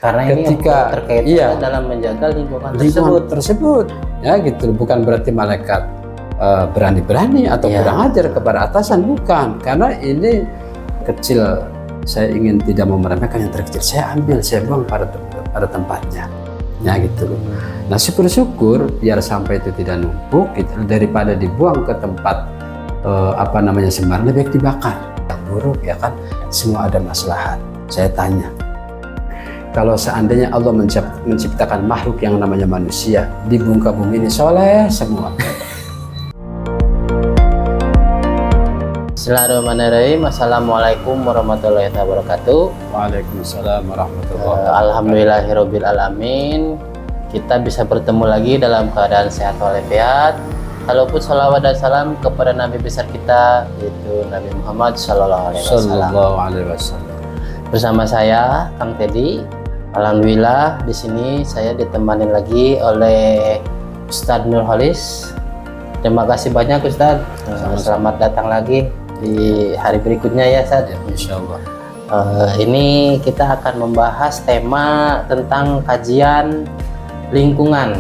Karena ketika ini terkait dalam menjaga lingkungan tersebut ya gitu. Bukan berarti malaikat berani-berani atau kurang ajar kepada atasan, bukan. Karena ini kecil, saya ingin tidak meremehkan yang terkecil, saya ambil, saya buang pada tempatnya ya gitu. Nah syukur-syukur biar sampai itu tidak numpuk gitu, daripada dibuang ke tempat sembarang, lebih baik dibakar. Yang buruk ya kan, semua ada maslahat. Saya tanya, kalau seandainya Allah menciptakan makhluk yang namanya manusia di muka bumi ini soleh semua. Bismillahirrahmanirrahim. Assalamualaikum warahmatullahi wabarakatuh. Waalaikumsalam warahmatullahi wabarakatuh. Alhamdulillahirabbil alamin. Kita bisa bertemu lagi dalam keadaan sehat walafiat. Salawat salawat dan salam kepada Nabi besar kita, yaitu Nabi Muhammad Sallallahu Alaihi Wasallam. Bersama saya Kang Teddy. Alhamdulillah di sini saya ditemani lagi oleh Ustadz Nurholis. Terima kasih banyak Ustadz. Selamat datang lagi di hari berikutnya ya Ustadz. Ya, insyaallah. Ini kita akan membahas tema tentang kajian lingkungan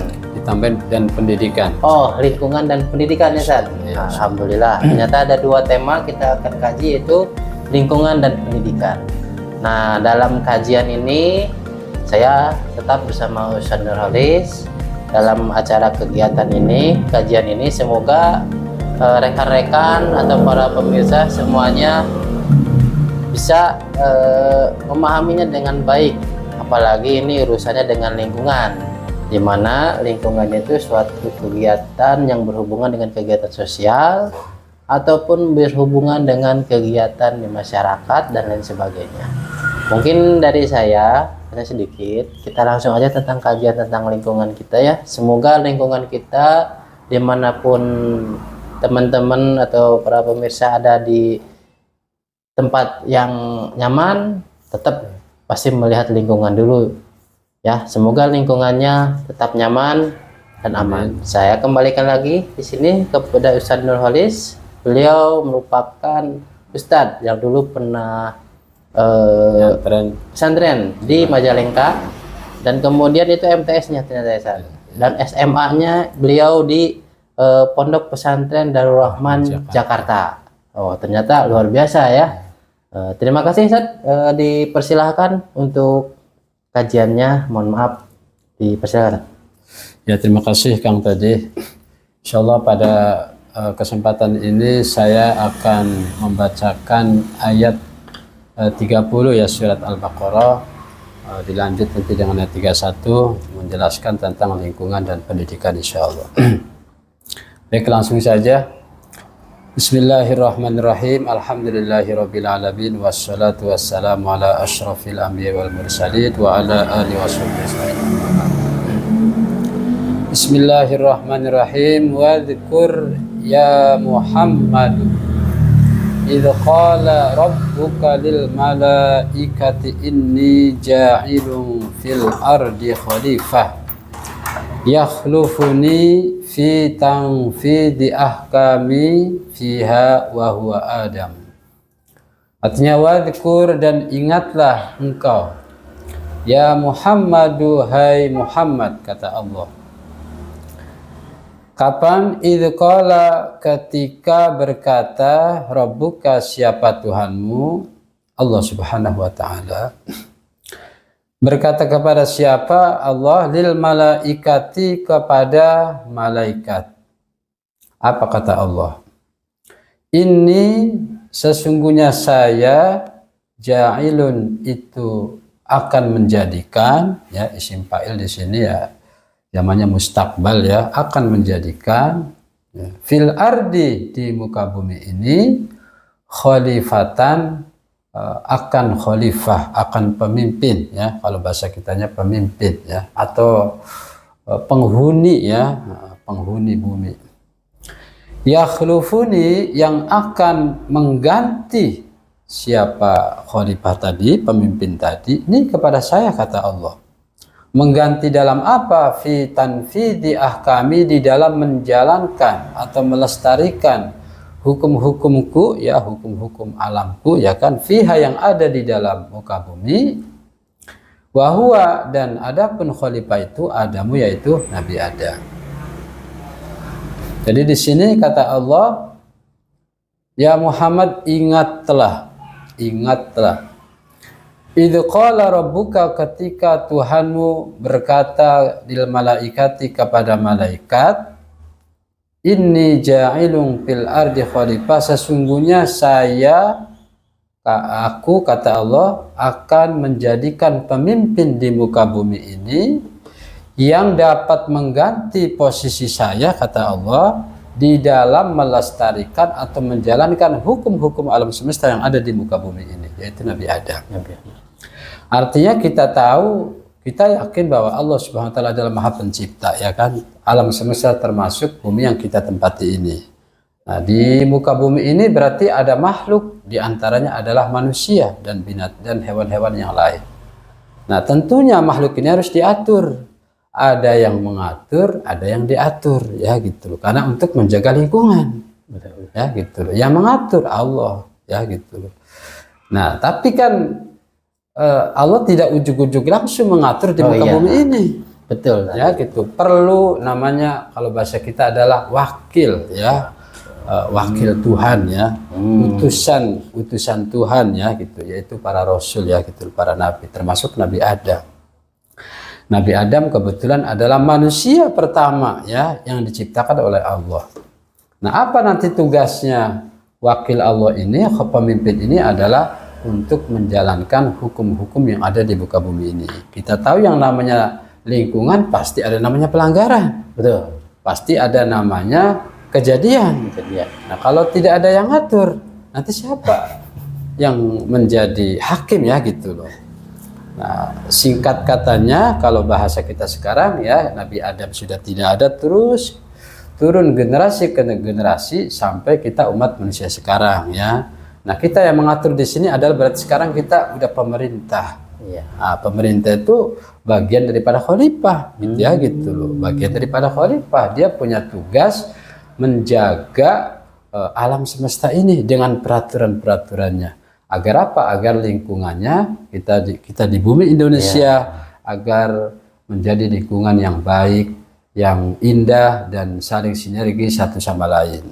dan pendidikan. Oh, lingkungan dan pendidikan ya Ustadz. Ya, alhamdulillah. Ternyata ada dua tema kita akan kaji, yaitu lingkungan dan pendidikan. Nah, dalam kajian ini saya tetap bersama Ustadz Nurholis dalam acara kegiatan ini, kajian ini. Semoga rekan-rekan atau para pemirsa semuanya bisa memahaminya dengan baik, apalagi ini urusannya dengan lingkungan, di mana lingkungannya itu suatu kegiatan yang berhubungan dengan kegiatan sosial ataupun berhubungan dengan kegiatan di masyarakat dan lain sebagainya. Mungkin dari saya hanya sedikit, kita langsung aja tentang kajian tentang lingkungan kita ya. Semoga lingkungan kita dimanapun teman-teman atau para pemirsa ada di tempat yang nyaman, tetap pasti melihat lingkungan dulu ya. Semoga lingkungannya tetap nyaman dan aman. Saya kembalikan lagi di sini kepada Ustadz Nurholis. Beliau merupakan Ustadz yang dulu pernah pesantren di Majalengka, dan kemudian itu MTS-nya ternyata dan SMA-nya beliau di Pondok Pesantren Darul Rahman Jakarta. Oh, ternyata luar biasa ya. Terima kasih Ustadz, dipersilahkan untuk kajiannya. Mohon maaf, dipersilahkan. Ya, terima kasih Kang Teddy. Insyaallah pada kesempatan ini saya akan membacakan ayat 30 ya, surat Al-Baqarah, dilanjut nanti dengan ayat 31 menjelaskan tentang lingkungan dan pendidikan insyaallah. Baik, langsung saja. Bismillahirrahmanirrahim. Alhamdulillahirabbil alamin, wassalatu wassalamu ala asyrafil anbiya wal mursalin wa ala alihi washabbihi. Bismillahirrahmanirrahim. Wadhkur ya Muhammad idh qala rabbuka lil malaikati inni ja'ilun fil ardi khalifah yakhlufuni fi tanfidi ahkami fiha wa huwa Adam. Artinya wadhkur, dan ingatlah engkau ya Muhammadu, hai Muhammad, kata Allah. Kapan? Idh qala, ketika berkata, Rabbuka, siapa Tuhanmu, Allah subhanahu wa ta'ala berkata kepada siapa? Allah, lil malaikati, kepada malaikat. Apa kata Allah? Ini sesungguhnya saya, ja'ilun, itu akan menjadikan, ya isim fa'il di sini ya, namanya mustakbal ya, akan menjadikan ya, fil ardi, di muka bumi ini, khalifatan, akan khalifah, akan pemimpin ya, kalau bahasa kitanya pemimpin ya, atau penghuni ya, penghuni bumi. Yakhlufuni, yang akan mengganti siapa khalifah tadi, pemimpin tadi, ini kepada saya, kata Allah. Mengganti dalam apa? Fi tanfidi ahkami, di dalam menjalankan atau melestarikan hukum-hukumku ya, hukum-hukum alamku ya kan, fiha, yang ada di dalam muka bumi, Wahwa, dan adapun khalifah itu Adamu, yaitu Nabi Adam. Jadi di sini kata Allah, ya Muhammad, ingatlah. Idz qala rabbuka, ketika Tuhanmu berkata lil malaikati, kepada malaikat, inni ja'ilun fil ardi khalifah, sesungguhnya aku kata Allah akan menjadikan pemimpin di muka bumi ini yang dapat mengganti posisi saya, kata Allah, di dalam melestarikan atau menjalankan hukum-hukum alam semesta yang ada di muka bumi ini, yaitu Nabi Adam. Artinya kita tahu, kita yakin bahwa Allah Subhanahu wa taala adalah Maha Pencipta, ya kan? Alam semesta termasuk bumi yang kita tempati ini. Nah, di muka bumi ini berarti ada makhluk, di antaranya adalah manusia dan binatang dan hewan-hewan yang lain. Nah, tentunya makhluk ini harus diatur. Ada yang mengatur, ada yang diatur, ya gitu loh. Karena untuk menjaga lingkungan, ya gitu loh. Yang mengatur Allah, ya gitu loh. Nah, tapi kan Allah tidak ujug-ujug langsung mengatur di muka bumi ini. Betul. Ya gitu. Perlu namanya, kalau bahasa kita adalah wakil, ya. Wakil Tuhan, ya. Utusan Tuhan, ya gitu. Yaitu para rasul, ya gitu, para nabi, termasuk Nabi Adam. Nabi Adam kebetulan adalah manusia pertama, ya, yang diciptakan oleh Allah. Nah, apa nanti tugasnya wakil Allah ini, pemimpin ini adalah untuk menjalankan hukum-hukum yang ada di muka bumi ini. Kita tahu yang namanya lingkungan pasti ada namanya pelanggaran. Betul. Pasti ada namanya kejadian. Nah, kalau tidak ada yang ngatur, nanti siapa yang menjadi hakim, ya gitu loh. Nah, singkat katanya, kalau bahasa kita sekarang, ya, Nabi Adam sudah tidak ada, terus turun generasi ke generasi sampai kita umat manusia sekarang, ya. Nah, kita yang mengatur di sini adalah berarti sekarang kita udah pemerintah. Iya. Nah, pemerintah itu bagian daripada khalifah, gitu ya, gitu loh. Bagian daripada khalifah, dia punya tugas menjaga alam semesta ini dengan peraturan-peraturannya. Agar apa? Agar lingkungannya kita di bumi Indonesia, agar menjadi lingkungan yang baik, yang indah, dan saling sinergi satu sama lain.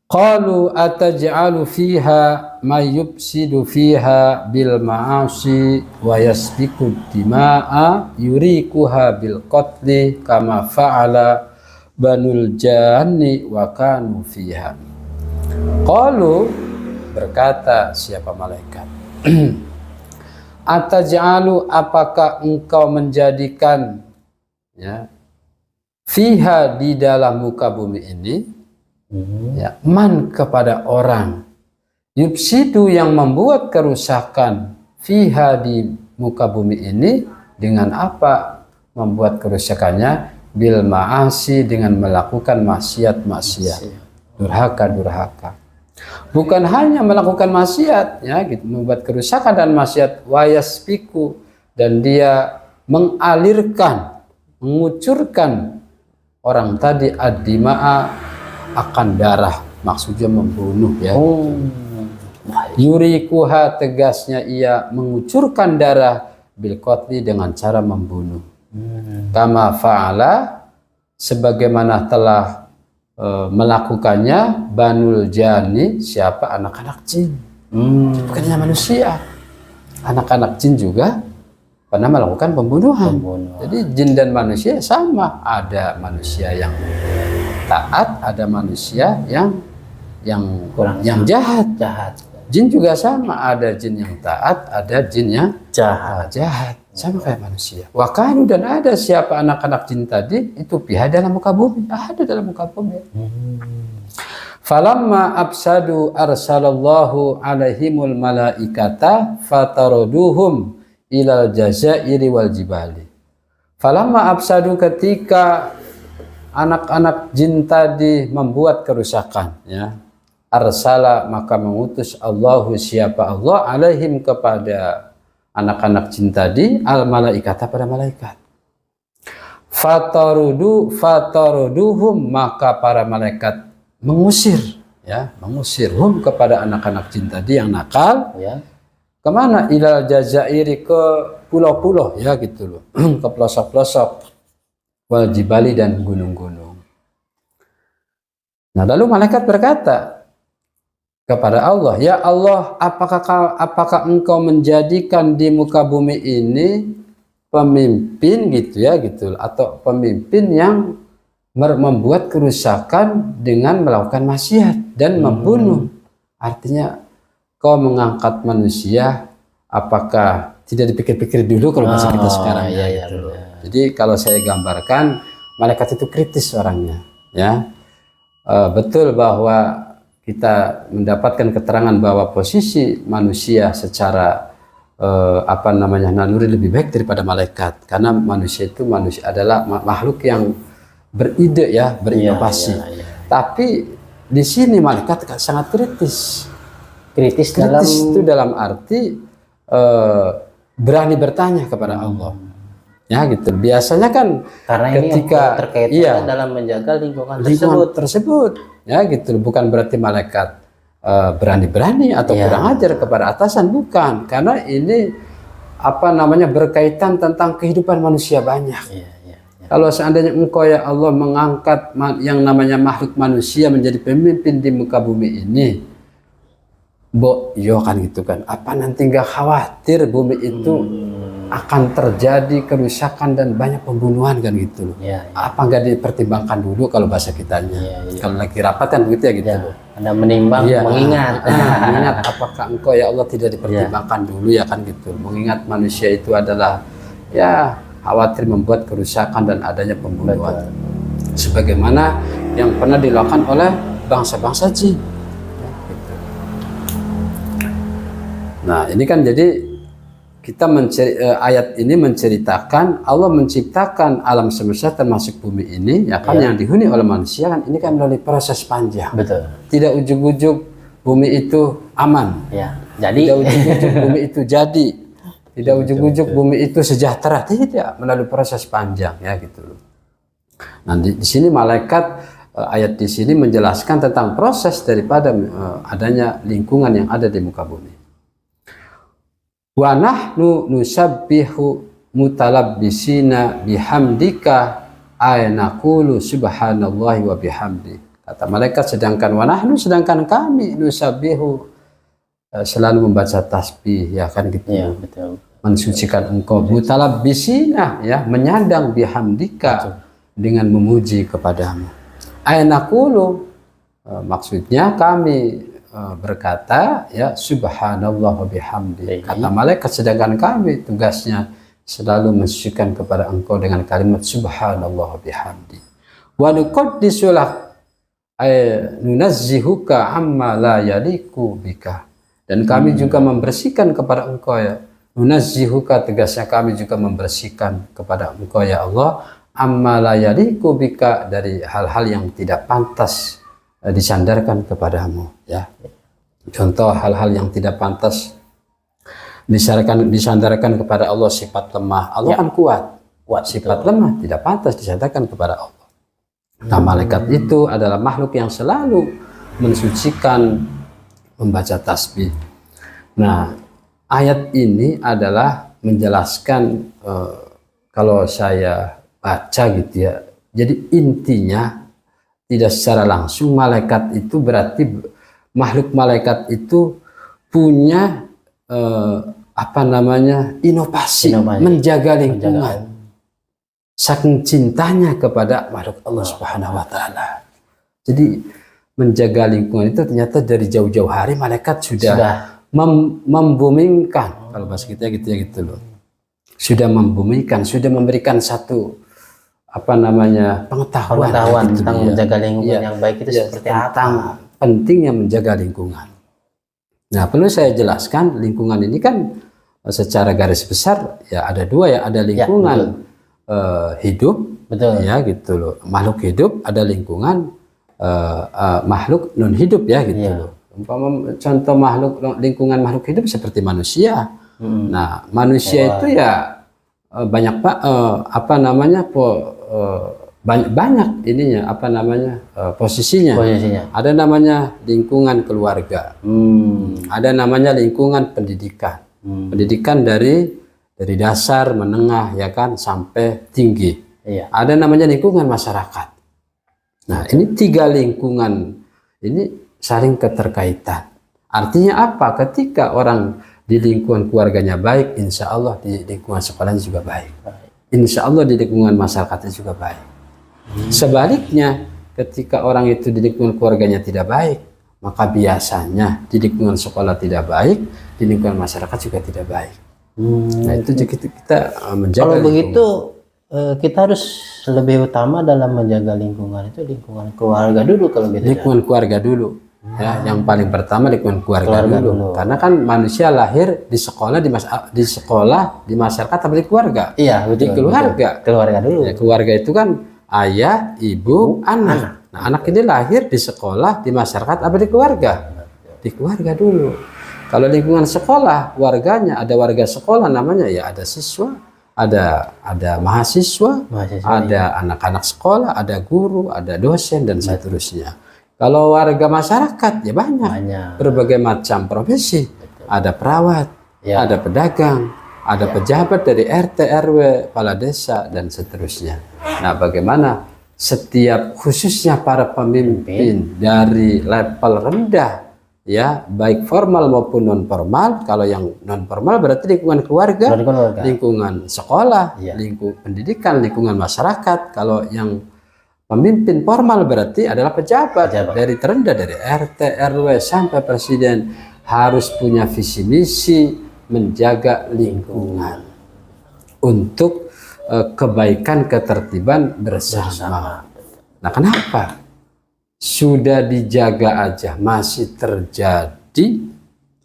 Qalu ataj'alu fiha may yufsidu fiha bil ma'asi wa yasfiku dima'a yurikuha bil qatli kama fa'ala banul janni wa kanu fiha. Qalu, berkata siapa malaikat, ataj'alu, apakah engkau menjadikan, ya, fiha, di dalam muka bumi ini, ya, man, kepada orang, yufsidu, yang membuat kerusakan, fiha, di muka bumi ini, dengan apa membuat kerusakannya? Bil ma'asi, dengan melakukan maksiat-maksiat, durhaka. Bukan hanya melakukan maksiat, ya gitu, membuat kerusakan dan maksiat, wayasfiku, dan dia mengalirkan, mengucurkan orang tadi, ad-dima'a, akan darah, maksudnya membunuh, ya. Yurikuha, tegasnya ia mengucurkan darah, bil qatli, dengan cara membunuh. Kama fa'ala, sebagaimana telah melakukannya banul jani, siapa? Anak-anak jin. Bukannya manusia, anak-anak jin juga pernah melakukan pembunuhan. Jadi jin dan manusia sama, ada manusia yang taat, ada manusia yang jahat. Jin juga sama, ada jin yang taat, ada jin yang jahat. Sama kayak manusia. Wakanu, dan ada siapa anak-anak jin tadi, itu pihak dalam muka bumi, ada dalam muka bumi. Falamma absadu arsalallahu alaihimul malaikata fataroduhum ilal jazairi wal jibali. Falamma absadu, ketika anak-anak jin tadi membuat kerusakan, ya, arsala, maka mengutus Allahu, siapa Allah, alaihim, kepada anak-anak jin tadi, al malaikata, pada malaikat. Fataruduhum, maka para malaikat mengusir, ya, mengusir hum, kepada anak-anak jin tadi yang nakal, ya, kemana? Ilal Jazairi, ke pulau-pulau ya gitu loh, ke pelosok-pelosok, wal jibali, dan gunung-gunung. Nah lalu malaikat berkata kepada Allah, ya Allah, apakah engkau menjadikan di muka bumi ini pemimpin gitu ya gitu, atau pemimpin yang membuat kerusakan dengan melakukan maksiat dan membunuh. Artinya kau mengangkat manusia, apakah tidak dipikir-pikir dulu kalau bahasa kita sekarang ya, gitu. Jadi kalau saya gambarkan, malaikat itu kritis orangnya ya. Betul bahwa kita mendapatkan keterangan bahwa posisi manusia secara naluri lebih baik daripada malaikat, karena manusia adalah makhluk yang beride ya, berinovasi. Tapi di sini malaikat sangat kritis. Kritis dalam arti berani bertanya kepada Allah. Ya gitu. Biasanya kan karena ketika ini terkait dalam menjaga lingkungan tersebut ya gitu, bukan berarti malaikat berani-berani atau kurang ajar kepada atasan, bukan, karena ini berkaitan tentang kehidupan manusia banyak. Kalau seandainya engkau ya Allah mengangkat yang namanya makhluk manusia menjadi pemimpin di muka bumi ini, kan gitu kan, apa nanti nggak khawatir bumi itu akan terjadi kerusakan dan banyak pembunuhan kan gitu loh. Apa nggak dipertimbangkan dulu kalau bahasa kitanya? Kalau lagi rapat kan begitu ya gitu loh. Anda menimbang, mengingat. Mengingat apakah engkau ya Allah tidak dipertimbangkan dulu ya kan gitu. Mengingat manusia itu adalah ya khawatir membuat kerusakan dan adanya pembunuhan. Sebagaimana yang pernah dilakukan oleh bangsa-bangsa jin. Gitu. Nah ini kan jadi kita ayat ini menceritakan Allah menciptakan alam semesta termasuk bumi ini ya kan, yang dihuni oleh manusia kan, ini kan melalui proses panjang. Betul. Tidak ujug-ujug bumi itu aman. Jadi tidak ujug-ujug bumi itu jadi. Tidak ujug-ujug bumi itu sejahtera, tidak, melalui proses panjang ya gitu loh. Nah di sini malaikat ayat di sini menjelaskan tentang proses daripada adanya lingkungan yang ada di muka bumi. Wa nahnu nusabbihu mutalabbisina bihamdika aynaqulu subhanallahi wa bihamdi. Kata malaikat, sedangkan wa nahnu, sedangkan kami, nusabbihu selalu membaca tasbih ya kan gitu. Betul. Mensucikan engkau, mutalabbisina ya, menyandang bihamdika, dengan memuji kepadamu. Aynaqulu maksudnya kami berkata ya subhanallah wa bihamdi. Kata malaikat, sedangkan kami tugasnya selalu mensucikan kepada engkau dengan kalimat subhanallah wa bihamdi. Wa nuqaddisu lak ay nunazzihuka amma la yaliku bika. Dan kami juga membersihkan kepada engkau ya, nunazzihuka tegasnya kami juga membersihkan kepada engkau ya Allah, amma la yaliku bika, dari hal-hal yang tidak pantas disandarkan kepadamu ya. Contoh hal-hal yang tidak pantas disandarkan kepada Allah, sifat lemah. Allah kan kuat, sifat lemah tidak pantas disandarkan kepada Allah. Nah malaikat itu adalah makhluk yang selalu mensucikan, membaca tasbih. Nah ayat ini adalah menjelaskan kalau saya baca gitu ya, jadi intinya tidak secara langsung malaikat itu berarti makhluk malaikat itu punya inovasi, menjaga lingkungan. Saking cintanya kepada makhluk Allah Subhanahu wa taala. Jadi menjaga lingkungan itu ternyata dari jauh-jauh hari malaikat sudah membumikan, kalau bahasa kita gitu ya gitu loh. Sudah membumikan, sudah memberikan satu pengetahuan gitu, tentang menjaga lingkungan yang baik itu seperti tentang pentingnya menjaga lingkungan. Nah, perlu saya jelaskan, lingkungan ini kan secara garis besar ya ada dua ya, ada lingkungan hidup, ya gitu loh, makhluk hidup, ada lingkungan makhluk non hidup ya gitu loh. Contoh lingkungan makhluk hidup seperti manusia. Nah, manusia itu ya banyak banyak ininya posisinya. Ada namanya lingkungan keluarga, ada namanya lingkungan pendidikan, Pendidikan dari dasar, menengah, ya kan, sampai tinggi. Iya. Ada namanya lingkungan masyarakat. Nah, ini 3 lingkungan ini saling keterkaitan. Artinya apa? Ketika orang di lingkungan keluarganya baik, insya Allah di lingkungan sekolahnya juga baik. Insya Allah di lingkungan masyarakatnya juga baik. Sebaliknya, ketika orang itu di lingkungan keluarganya tidak baik, maka biasanya di lingkungan sekolah tidak baik, di lingkungan masyarakat juga tidak baik. Nah, itu kita menjaga. Kalau begitu kita harus lebih utama dalam menjaga lingkungan itu lingkungan keluarga dulu kalau gitu. Lingkungan keluarga dulu. Ya, yang paling pertama lingkungan keluarga dulu. Karena kan manusia lahir di sekolah, di sekolah, di masyarakat, atau di keluarga. Iya, betul. Di keluarga. Betul. Keluarga dulu. Ya, keluarga itu kan ayah, ibu, anak. Nah, anak ini lahir di sekolah, di masyarakat, apa di keluarga? Di keluarga dulu. Kalau lingkungan sekolah, warganya ada warga sekolah namanya ya ada siswa, ada mahasiswa, ada anak-anak sekolah, ada guru, ada dosen dan seterusnya. Kalau warga masyarakat ya banyak. Berbagai macam profesi. Ada perawat, ada pedagang, ada pejabat dari RT, RW, kepala desa dan seterusnya. Nah, bagaimana setiap khususnya para pemimpin dari level rendah, ya baik formal maupun non formal. Kalau yang non formal berarti lingkungan keluarga, lingkungan sekolah, lingkungan pendidikan, lingkungan masyarakat. Kalau yang pemimpin formal berarti adalah pejabat. Dari terendah, dari RT, RW sampai presiden, harus punya visi misi menjaga lingkungan untuk kebaikan ketertiban bersama. Nah, kenapa? Sudah dijaga aja masih terjadi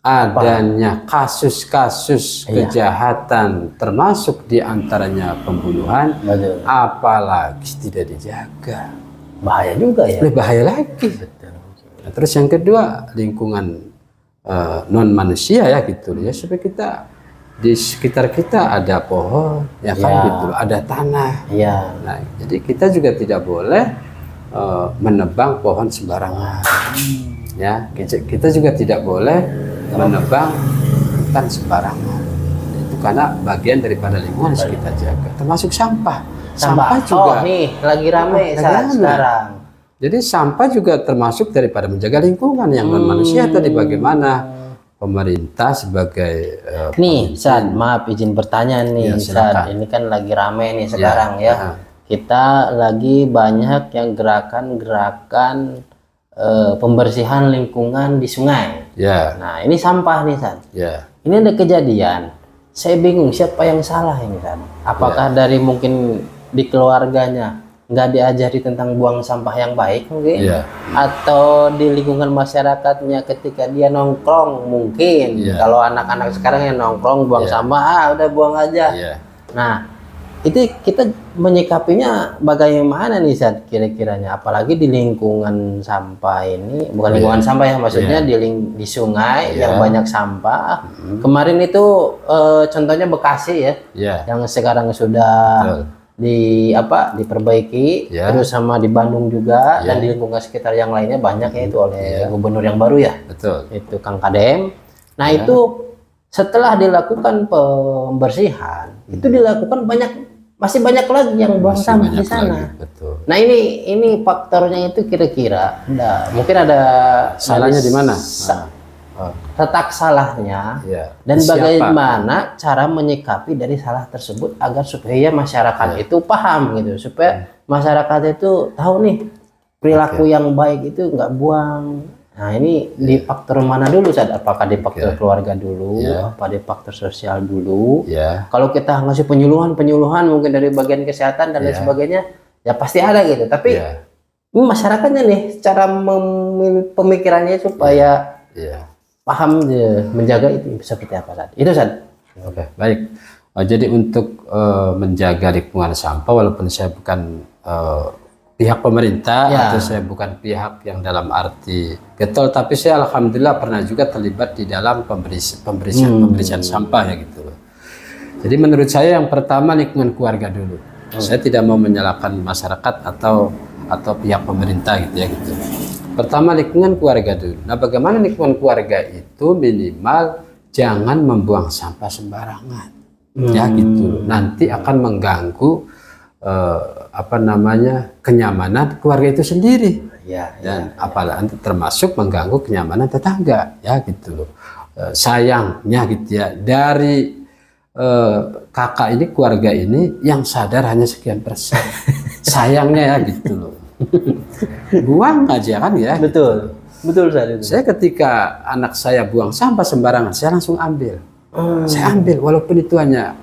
adanya kasus-kasus kejahatan, termasuk diantaranya pembunuhan, apalagi tidak dijaga. Bahaya juga ya. Lebih bahaya lagi. Nah, terus yang kedua, lingkungan non manusia ya gitu ya, supaya kita di sekitar kita ada pohon ya kan gitu, ada tanah. Nah, jadi kita juga tidak boleh menebang pohon sembarangan. Ya, kita juga tidak boleh menebang hutan sembarangan. Itu karena bagian daripada lingkungan harus kita jaga. Termasuk sampah. Sampah juga. Nih lagi rame saat sekarang. Jadi sampah juga termasuk daripada menjaga lingkungan yang non manusia. Tadi bagaimana pemerintah sebagai nih San, maaf izin bertanya nih San, ini kan lagi rame nih sekarang ya. Kita lagi banyak yang gerakan-gerakan pembersihan lingkungan di sungai. Nah, ini sampah nih San. Ini ada kejadian. Saya bingung siapa yang salah ini San. Apakah dari mungkin di keluarganya nggak diajari tentang buang sampah yang baik mungkin, atau di lingkungan masyarakatnya ketika dia nongkrong mungkin. Kalau anak-anak sekarang yang nongkrong buang sampah, udah buang aja. Nah, itu kita menyikapinya bagaimana nih Sad kira-kiranya, apalagi di lingkungan sampah ini, bukan lingkungan sampah ya, maksudnya di sungai yang banyak sampah. Kemarin itu contohnya Bekasi ya, yang sekarang sudah diperbaiki, terus sama di Bandung juga, dan di lingkungan sekitar yang lainnya banyak ya, itu oleh gubernur yang baru ya, itu Kang Kadem. Nah itu setelah dilakukan pembersihan, itu dilakukan masih banyak lagi yang buang sampah di sana. Nah ini faktornya itu kira-kira, mungkin ada salahnya di mana? Letak salahnya, dan bagaimana cara menyikapi dari salah tersebut agar supaya masyarakat itu paham gitu, supaya masyarakat itu tahu nih perilaku yang baik itu nggak buang. Nah ini di faktor mana dulu Sad? Apakah di faktor keluarga dulu, apa di faktor sosial dulu? Kalau kita ngasih penyuluhan mungkin dari bagian kesehatan dan lain sebagainya, ya pasti ada gitu. Tapi masyarakatnya nih cara pemikirannya supaya paham menjaga itu seperti apa Sad? Itu Sad. Oke, baik. Jadi untuk menjaga lingkungan sampah, walaupun saya bukan pihak pemerintah atau saya bukan pihak yang dalam arti getol, tapi saya alhamdulillah pernah juga terlibat di dalam pembersihan sampah ya gitu loh. Jadi menurut saya yang pertama lingkungan keluarga dulu. Saya tidak mau menyalahkan masyarakat atau pihak pemerintah gitu ya gitu. Pertama lingkungan keluarga dulu. Nah, bagaimana lingkungan keluarga itu minimal jangan membuang sampah sembarangan. Ya gitu. Nanti akan mengganggu kenyamanan keluarga itu sendiri. Dan apalagi termasuk mengganggu kenyamanan tetangga, ya gitu loh. Sayangnya gitu ya, dari kakak ini, keluarga ini yang sadar hanya sekian persen. Sayangnya ya gitu loh. Buang aja kan ya. Betul saat itu. Saya ketika anak saya buang sampah sembarangan, saya langsung ambil. Saya ambil walaupun itu hanya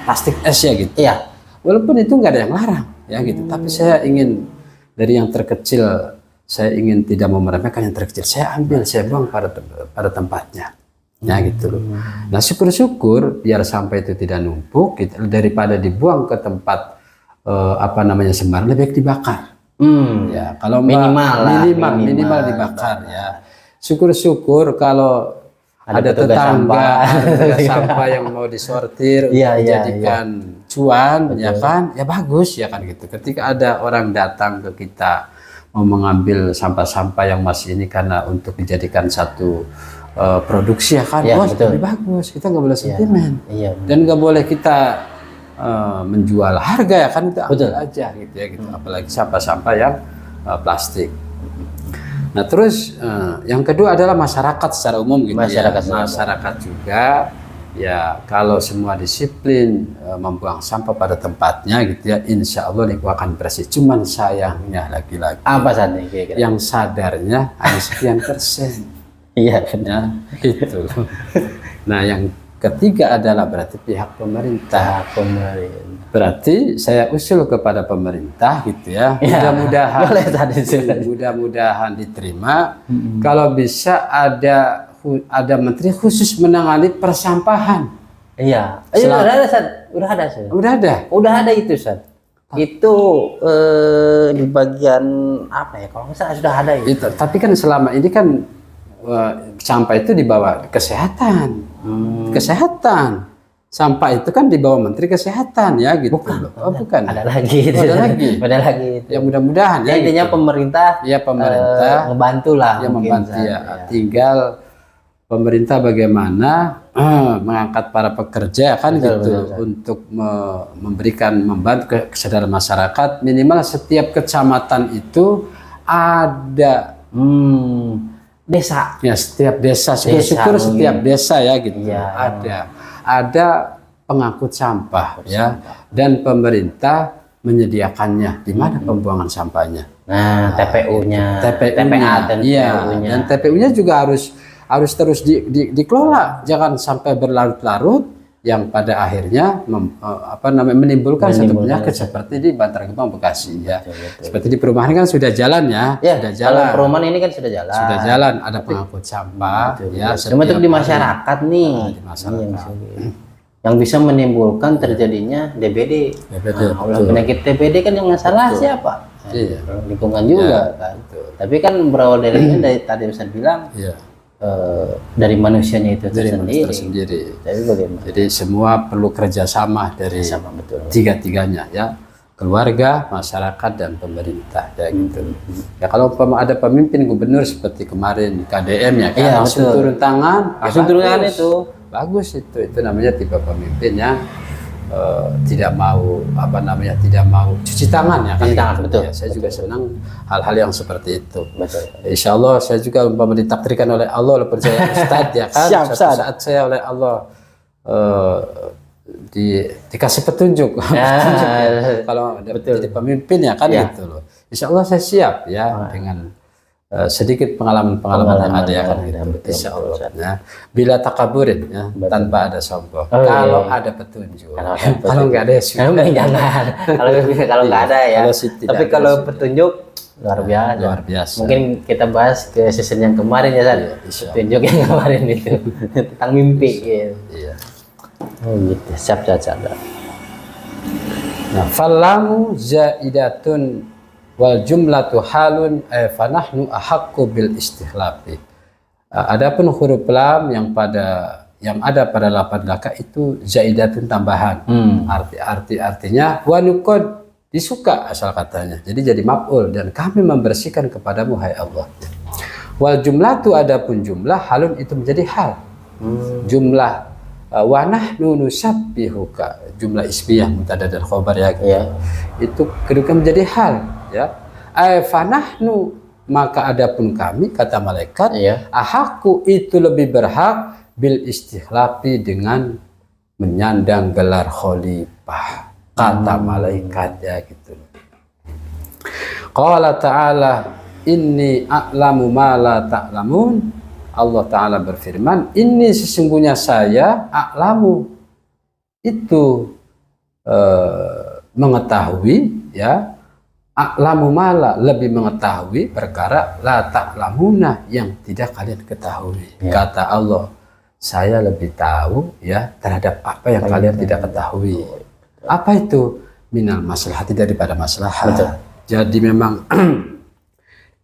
plastik es ya gitu. Iya. Walaupun itu nggak ada yang larang ya gitu. Tapi saya ingin dari yang terkecil, saya ingin tidak mau meremehkan yang terkecil. Saya ambil, saya buang pada tempatnya. Ya gitu loh. Nah syukur-syukur biar sampah itu tidak numpuk gitu, daripada dibuang ke tempat sembarangan, lebih baik dibakar. Ya kalau minimal dibakar ya. Syukur-syukur kalau ada tetangga sampah yang mau disortir untuk dijadikan cuan. Betul. Ya kan, ya bagus ya kan gitu. Ketika ada orang datang ke kita mau mengambil sampah-sampah yang masih ini karena untuk dijadikan satu produksi ya kan, lebih bagus. Kita nggak boleh sentimen dan nggak boleh kita menjual harga ya kan, itu ambil aja gitu ya gitu. Apalagi sampah-sampah yang plastik. Nah terus yang kedua adalah masyarakat secara umum gitu. Masyarakat juga ya, kalau semua disiplin membuang sampah pada tempatnya gitu ya, insya Allah lingkungan akan bersih. Cuman sayangnya lagi-lagi apa saja kira-kira yang sadarnya hanya sekian persen. Iya benar itu. Nah yang ketiga adalah berarti pihak pemerintah. Berarti saya usul kepada pemerintah gitu ya, mudah-mudahan diterima. Kalau bisa ada menteri khusus menangani persampahan. Iya. Udah ada itu San. Itu di bagian apa ya? Kalau nggak salah sudah ada itu. Tapi kan selama ini kan sampah itu dibawa kesehatan. Kesehatan. Sampah itu kan dibawa Menteri Kesehatan ya gitu. Bukan. Ada lagi. Ya mudah-mudahan ya. Intinya gitu. Pemerintah ngebantu lah. Ya membantu ya. Tinggal pemerintah bagaimana mengangkat para pekerja kan betul. Untuk membantu kesadaran masyarakat. Minimal setiap kecamatan itu ada desa. Ya setiap desa. Syukur setiap desa ya gitu. Ya. Ada pengangkut sampah ya, dan pemerintah menyediakannya di mana pembuangan sampahnya. Nah, TPU-nya, dan TPU-nya juga harus terus dikelola, jangan sampai berlarut-larut yang pada akhirnya menimbulkan satu penyakit seperti di Bantar Gebang Bekasi ya. Betul. Seperti di perumahan kan sudah jalan ya, sudah jalan. Kalau perumahan ini kan sudah jalan. Sudah jalan, ada pengangkut sampah ya. Cuma itu di masyarakat nih. Di masyarakat. Yang bisa menimbulkan terjadinya DBD. Nah, penyakit DBD kan yang masalah siapa? Iya. Lingkungan juga kan. Tapi kan berawal dari tadi Ustaz bilang. Dari manusianya itu tersendiri. Jadi bagaimana? Jadi semua perlu kerjasama dari tiga-tiganya ya, keluarga, masyarakat, dan pemerintah ya gitu. Ya kalau ada pemimpin gubernur seperti kemarin KDM ya kan, langsung turun tangan, itu bagus itu namanya tipe pemimpin yang tidak mau cuci tangan ya kan. Betul. Ya, saya juga senang hal-hal yang seperti itu. Betul. Insya Allah saya juga ditakdirkan oleh Allah, walaupun saya Ustadz ya kan. Suatu saat saya oleh Allah dikasih petunjuk. Kalau jadi pemimpin ya kan gitu loh. Insya Allah saya siap ya dengan sedikit pengalaman yang ada ya kan gitu. Insya Allah ya. Bila takaburin ya, tanpa ada sombong. Kalau ada petunjuk. Kalau nggak ada ya jangan. Kalau nggak ada ya. Tapi kalau petunjuk luar biasa. Mungkin kita bahas ke season yang kemarin ya San. Petunjuk yang kemarin itu tentang mimpi gitu. Iya. Oh gitu. Siap. Nah, falamu zaidatun wal jumlatu halun fanahnu ahaqqu bil istihlafi. Adapun huruf lam yang ada pada lapan laka itu zaidatun tambahan. Artinya wa nuqad disuka asal katanya. Jadi maf'ul, dan kami membersihkan kepadamu hai Allah. Wal jumlatu adapun jumlah halun itu menjadi hal. Jumlah wa nahnu nusabbihuka, jumlah ismiyah mubtada dan khobar ya. Itu kedudukan menjadi hal ya. Fanahnu, maka adapun kami, kata malaikat, ahaku itu lebih berhak bil istikhlafi, dengan menyandang gelar khalifah, kata malaikat ya gitu. Qala ta'ala inni a'lamu ma la ta'lamun. Allah Ta'ala berfirman, ini sesungguhnya saya a'lamu, itu mengetahui ya, a'lamu mala, lebih mengetahui perkara la ta'lamuna, yang tidak kalian ketahui. Kata Allah, saya lebih tahu ya terhadap apa yang kalian tidak ketahui. Apa itu? Minal maslahati, daripada maslahat. Jadi memang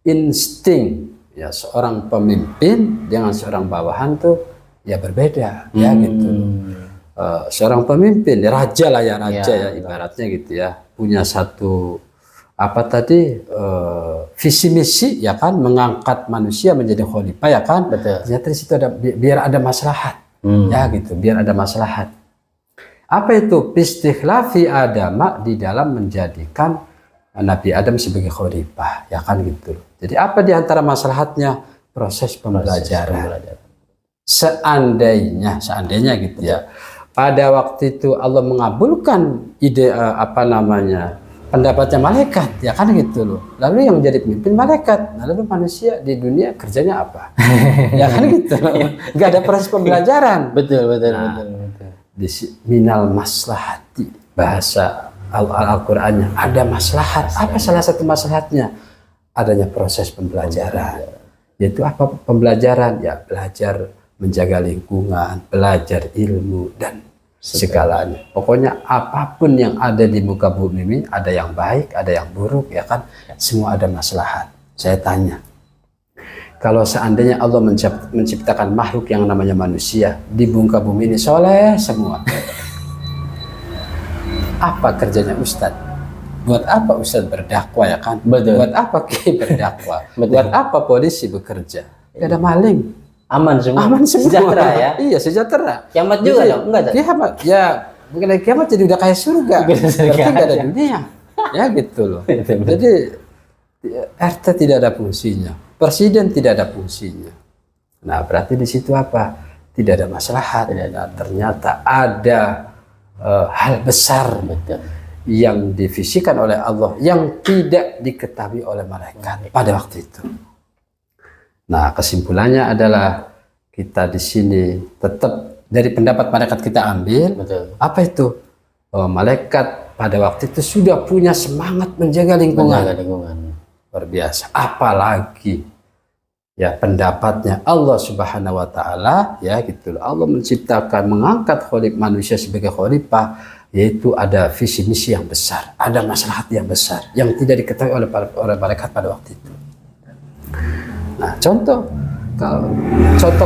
insting ya seorang pemimpin dengan seorang bawahan tuh ya berbeda ya gitu. Seorang pemimpin ya raja lah ya, raja ya ibaratnya gitu ya, punya satu apa tadi visi misi ya kan, mengangkat manusia menjadi khalifah ya kan. Ternyata di situ ada biar ada maslahat ya gitu, biar ada maslahat. Apa itu? Istikhlafi Adama, di dalam menjadikan Nabi Adam sebagai khalifah ya kan gitu. Jadi apa di antara maslahatnya? Proses pembelajaran. Seandainya gitu ya, pada waktu itu Allah mengabulkan ide pendapatnya malaikat ya kan gitu loh. Lalu yang menjadi pemimpin malaikat, nah lalu manusia di dunia kerjanya apa? Ya kan gitu. Nggak ada proses pembelajaran. Betul. Di minal maslahati, bahasa Al-Qur'annya ada maslahat. Apa salah satu maslahatnya? Adanya proses pembelajaran. Yaitu apa pembelajaran? Ya belajar menjaga lingkungan, belajar ilmu dan segalanya. Pokoknya apapun yang ada di muka bumi ini, ada yang baik, ada yang buruk ya kan. Semua ada maslahat. Saya tanya, kalau seandainya Allah menciptakan makhluk yang namanya manusia di muka bumi ini soleh semua, apa kerjanya Ustadz? Buat apa Ustadz berdakwah ya kan? Buat apa Kiai berdakwah? Buat apa polisi bekerja? Gak ada maling, aman semua. Sejahtera ya? Iya sejahtera. Kiamat juga dong? Enggak ada? Kiamat ya, bukan lagi kiamat, jadi udah kayak surga. Berarti gak ada dunia ya gitu loh. Jadi RT tidak ada fungsinya, presiden tidak ada fungsinya. Nah berarti di situ apa? Tidak ada maslahat. Nah, ternyata ada hal besar yang divisikan oleh Allah yang tidak diketahui oleh malaikat pada waktu itu. Nah kesimpulannya adalah kita di sini tetap dari pendapat malaikat kita ambil. Apa itu? Bahwa malaikat pada waktu itu sudah punya semangat menjaga lingkungan. Luar biasa. Apalagi ya pendapatnya Allah Subhanahu wa taala ya gitu. Allah menciptakan, mengangkat manusia sebagai khalifah, yaitu ada visi misi yang besar, ada maslahat yang besar yang tidak diketahui oleh malaikat pada waktu itu. Nah, contoh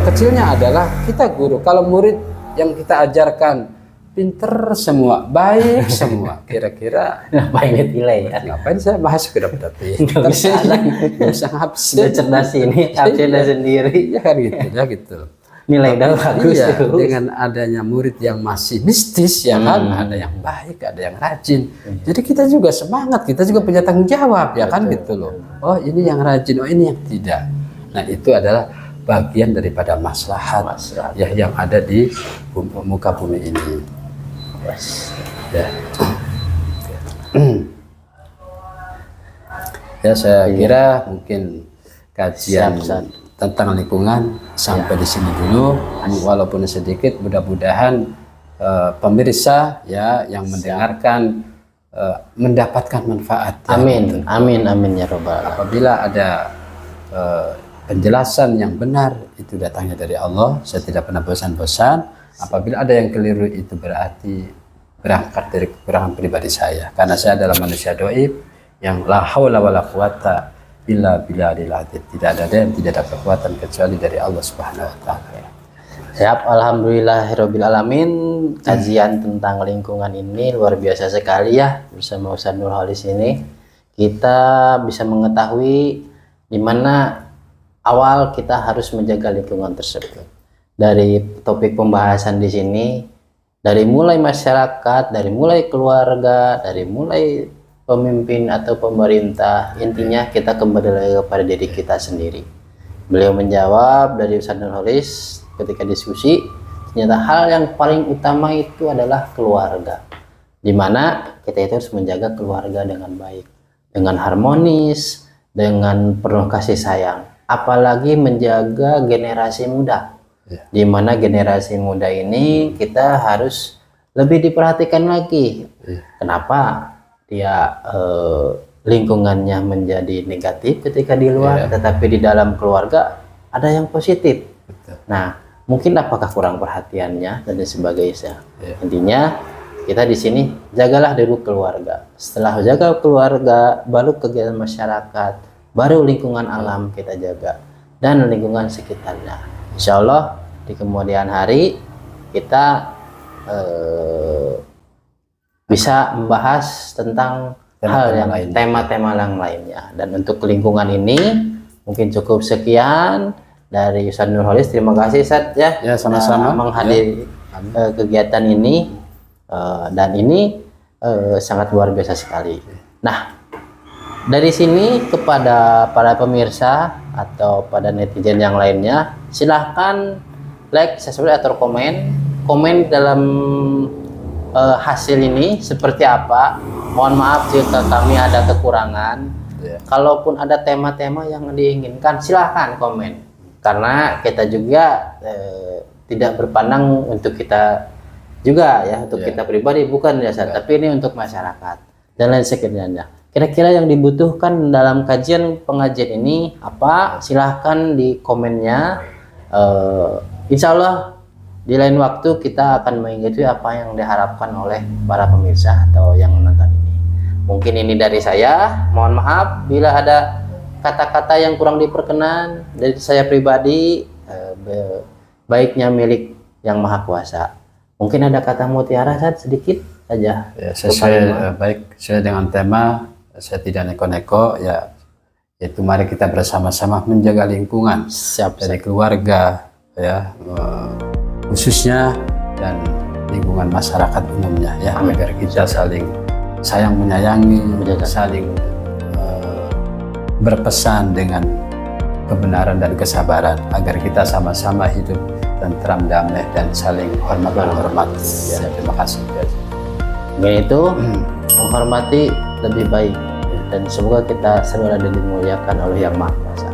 kecilnya adalah kita guru, kalau murid yang kita ajarkan pinter semua, baik semua, kira-kira ngapain nilai ya? Ngapain saya bahas sudah tapi bisa ngabsen, cerdas ini absennya sendiri ya kan gitu ya gitu. Nilai udah bagus ya, dengan adanya murid yang masih mistis ya kan, ada yang baik, ada yang rajin. Jadi kita juga semangat, kita juga punya tanggung jawab ya kan gitu loh. Oh ini yang rajin, oh ini yang tidak. Nah itu adalah bagian daripada maslahat ya yang ada di muka bumi ini. Ya. Ya saya kira mungkin kajian tentang lingkungan sampai di sini dulu, walaupun sedikit. Mudah-mudahan pemirsa ya yang mendengarkan mendapatkan manfaat. Amin, amin, amin ya robbal. Apabila ada penjelasan yang benar, itu datangnya dari Allah. Saya tidak pernah bosan-bosan. Apabila ada yang keliru, itu berarti berangkat dari kekurangan pribadi saya, karena saya adalah manusia dhaif yang la haula wala quwata illa billahil azim. Tidak ada dan tidak ada kekuatan kecuali dari Allah Subhanahu wa taala. Siap, alhamdulillahirabbil alamin. Kajian tentang lingkungan ini luar biasa sekali ya. Bersama Ustaz Nurholis ini kita bisa mengetahui di mana awal kita harus menjaga lingkungan tersebut. dari topik pembahasan di sini, dari mulai masyarakat, dari mulai keluarga, dari mulai pemimpin atau pemerintah, intinya kita kembali lagi kepada diri kita sendiri. Beliau menjawab dari Ustadz Nurholis ketika diskusi, ternyata hal yang paling utama itu adalah keluarga, dimana kita itu harus menjaga keluarga dengan baik, dengan harmonis, dengan penuh kasih sayang, apalagi menjaga generasi muda, di mana generasi muda ini kita harus lebih diperhatikan lagi. Kenapa dia lingkungannya menjadi negatif ketika di luar, tetapi di dalam keluarga ada yang positif. Nah, mungkin apakah kurang perhatiannya dan sebagainya. Intinya kita di sini jagalah dulu keluarga. Setelah jaga keluarga, baru kegiatan masyarakat, baru lingkungan alam kita jaga dan lingkungan sekitarnya. Insya Allah di kemudian hari kita bisa membahas tentang hal yang lain, tema-tema yang lainnya. Dan untuk lingkungan ini mungkin cukup sekian dari Ustadz Nurholis. Terima kasih Ustadz ya, sama-sama menghadiri kegiatan ini, dan ini sangat luar biasa sekali. Nah, dari sini kepada para pemirsa atau pada netizen yang lainnya, silahkan like, subscribe atau komen dalam hasil ini seperti apa. Mohon maaf jika kami ada kekurangan. Kalaupun ada tema-tema yang diinginkan, silahkan komen, karena kita juga tidak berpandang untuk kita juga ya, untuk kita pribadi bukan ya, tapi ini untuk masyarakat dan lain sebagainya. Kira-kira yang dibutuhkan dalam pengajian ini apa? Silahkan di komennya. Insya Allah di lain waktu kita akan mengikuti apa yang diharapkan oleh para pemirsa atau yang menonton ini. Mungkin ini dari saya. Mohon maaf bila ada kata-kata yang kurang diperkenan dari saya pribadi, baiknya milik Yang Maha Kuasa. Mungkin ada kata mutiara sedikit saja. Ya, sesuai dengan tema, saya tidak neko-neko ya. Itu mari kita bersama-sama menjaga lingkungan dari keluarga ya, khususnya, dan lingkungan masyarakat umumnya ya, agar kita saling sayang menyayangi, saling berpesan dengan kebenaran dan kesabaran, agar kita sama-sama hidup tentram, damai, dan saling hormat menghormat. Ya, terima kasih. Itu menghormati lebih baik, dan semoga kita selalu dimuliakan oleh Yang Maha Kuasa.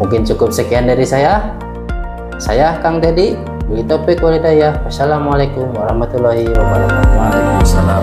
Mungkin cukup sekian dari saya. Saya Kang Dedi. Wassalamualaikum warahmatullahi wabarakatuh. Waalaikumsalam.